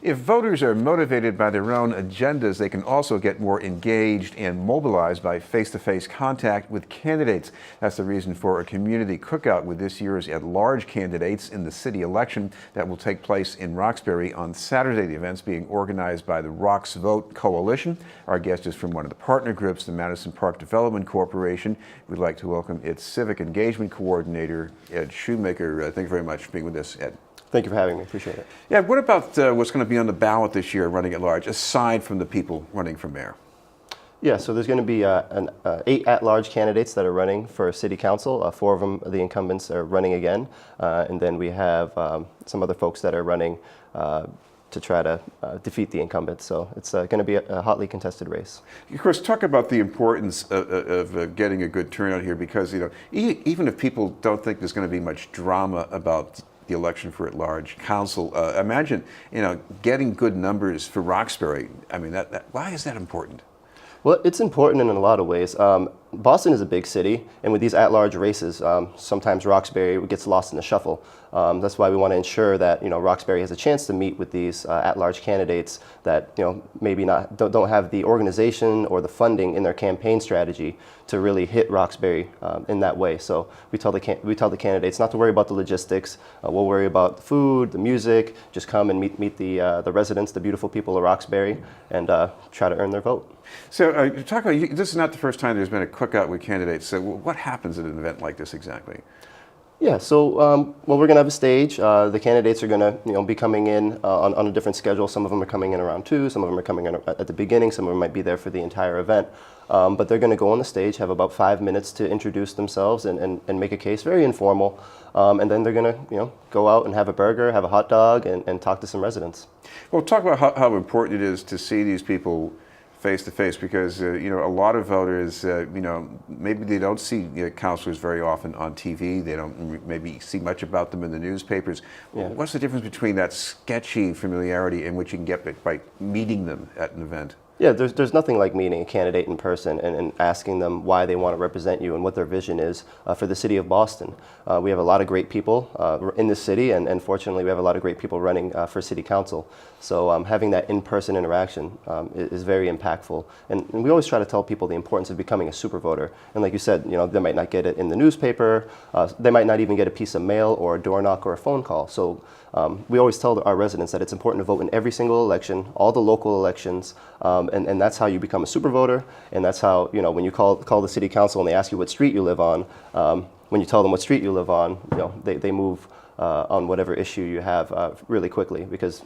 If voters are motivated by their own agendas, they can also get more engaged and mobilized by face-to-face contact with candidates. That's the reason for a community cookout with this year's at-large candidates in the city election that will take place in Roxbury on Saturday. The event's being organized by the Rox Vote Coalition. Our guest is from one of the partner groups, the Madison Park Development Corporation. We'd like to welcome its Civic Engagement Coordinator, Ed Shoemaker. Thank you very much for being with us, Ed. Thank you for having me. Appreciate it. Yeah, what about what's going to be on the ballot this year running at large, aside from the people running for mayor? Yeah, so there's going to be 8 at-large candidates that are running for city council. 4 of them, the incumbents, are running again. And then we have some other folks that are running to try to defeat the incumbents. So it's going to be a hotly contested race. Of course, talk about the importance of getting a good turnout here, because even if people don't think there's going to be much drama about the election for at-large council, imagine getting good numbers for Roxbury. I mean, why is that important? Well, it's important in a lot of ways. Boston is a big city, and with these at-large races, sometimes Roxbury gets lost in the shuffle. That's why we want to ensure that Roxbury has a chance to meet with these at-large candidates that maybe don't have the organization or the funding in their campaign strategy to really hit Roxbury in that way. So we tell the candidates not to worry about the logistics. We'll worry about the food, the music. Just come and meet the residents, the beautiful people of Roxbury, and try to earn their vote. So talk about, this is not the first time there's been a cookout with candidates. So what happens at an event like this exactly? Yeah, so well, we're going to have a stage. The candidates are going to be coming in on a different schedule. Some of them are coming in around 2, some of them are coming in at the beginning, some of them might be there for the entire event. But they're going to go on the stage, have about 5 minutes to introduce themselves and make a case, very informal. And then they're going to go out and have a burger, have a hot dog, and talk to some residents. Well, talk about how important it is to see these people face to face, because a lot of voters, maybe they don't see councilors very often on TV. They don't maybe see much about them in the newspapers. Yeah. What's the difference between that sketchy familiarity and what you can get by meeting them at an event? Yeah, there's nothing like meeting a candidate in person and asking them why they want to represent you and what their vision is for the city of Boston. We have a lot of great people in this city, and fortunately we have a lot of great people running for city council. So having that in-person interaction is very impactful. And we always try to tell people the importance of becoming a super voter. And like you said, they might not get it in the newspaper, they might not even get a piece of mail or a door knock or a phone call. So we always tell our residents that it's important to vote in every single election, all the local elections, and that's how you become a super voter, and that's how, when you call the city council and they ask you what street you live on, when you tell them what street you live on, they move on whatever issue you have really quickly, because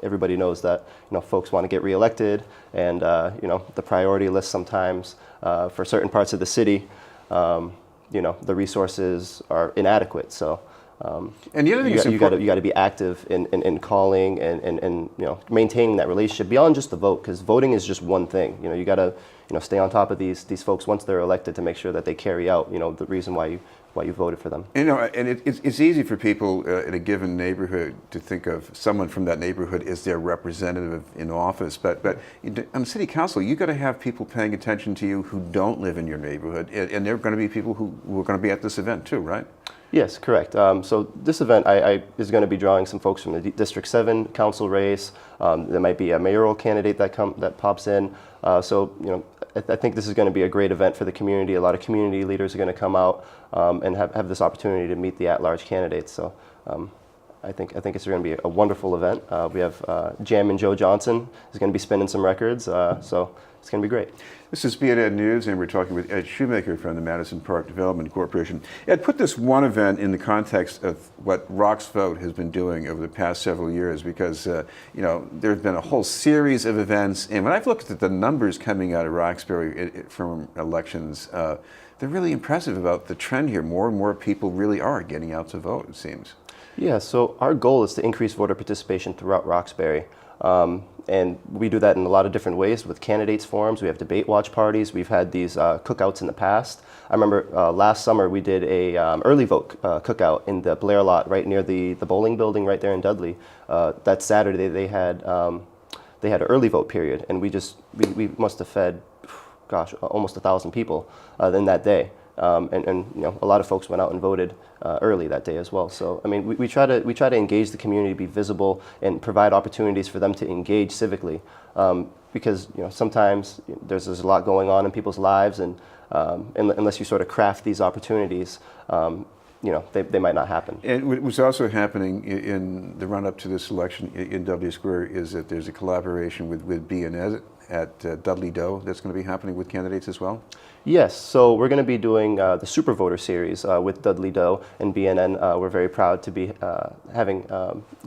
everybody knows that folks want to get reelected, and the priority list sometimes for certain parts of the city, the resources are inadequate. So. And the other thing you got to be active in calling and maintaining that relationship beyond just the vote, because voting is just one thing. You got to stay on top of these folks once they're elected to make sure that they carry out the reason why you voted for them. And it's easy for people in a given neighborhood to think of someone from that neighborhood as their representative in office, but on city council you got to have people paying attention to you who don't live in your neighborhood, and there are going to be people who are going to be at this event too, right? Yes, correct. So this event is going to be drawing some folks from the District 7 council race. There might be a mayoral candidate that pops in. So I think this is going to be a great event for the community. A lot of community leaders are going to come out and have this opportunity to meet the at-large candidates. So I think it's going to be a wonderful event. We have Jammin' Joe Johnson is going to be spinning some records. So it's going to be great. This is BNN News, and we're talking with Ed Shoemaker from the Madison Park Development Corporation. Ed, put this one event in the context of what Rox Vote has been doing over the past several years, because there's been a whole series of events, and when I've looked at the numbers coming out of Roxbury from elections, they're really impressive about the trend here. More and more people really are getting out to vote, it seems. Yeah, so our goal is to increase voter participation throughout Roxbury. And we do that in a lot of different ways with candidates forums. We have debate watch parties. We've had these cookouts in the past. I remember last summer we did a early vote cookout in the Blair lot right near the bowling building right there in Dudley. That Saturday they had an early vote period, and we must have fed, gosh, almost 1,000 people in that day. and you know, a lot of folks went out and voted early that day as well. So I mean, we try to engage the community, be visible, and provide opportunities for them to engage civically. Because you know, sometimes there's a lot going on in people's lives, and unless you sort of craft these opportunities, you know, they might not happen. And what's also happening in the run-up to this election in W Square is that there's a collaboration with BNN at Dudley Doe that's going to be happening with candidates as well? Yes, so we're going to be doing the Super Voter Series with Dudley Doe and BNN. We're very proud to be having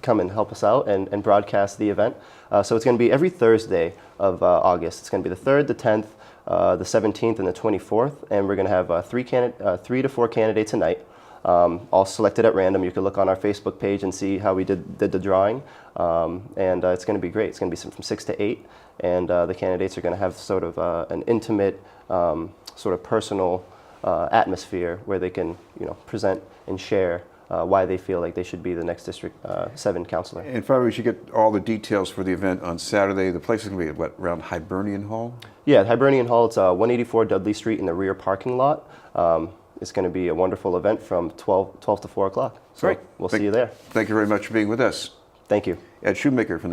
come and help us out and broadcast the event. So it's going to be every Thursday of August. It's going to be the 3rd, the 10th, the 17th, and the 24th. And we're going to have 3 to 4 candidates a night. All selected at random. You can look on our Facebook page and see how we did the drawing, and it's going to be great. It's going to be from 6 to 8, and the candidates are going to have sort of an intimate, sort of personal atmosphere where they can, you know, present and share why they feel like they should be the next District 7 councilor. And finally, we should get all the details for the event on Saturday. The place is going to be at what, around Hibernian Hall? Yeah, Hibernian Hall. It's 184 Dudley Street in the rear parking lot. It's going to be a wonderful event from 12 to 4 o'clock. So Great. we'll see you there. Thank you very much for being with us. Thank you. Ed Shoemaker from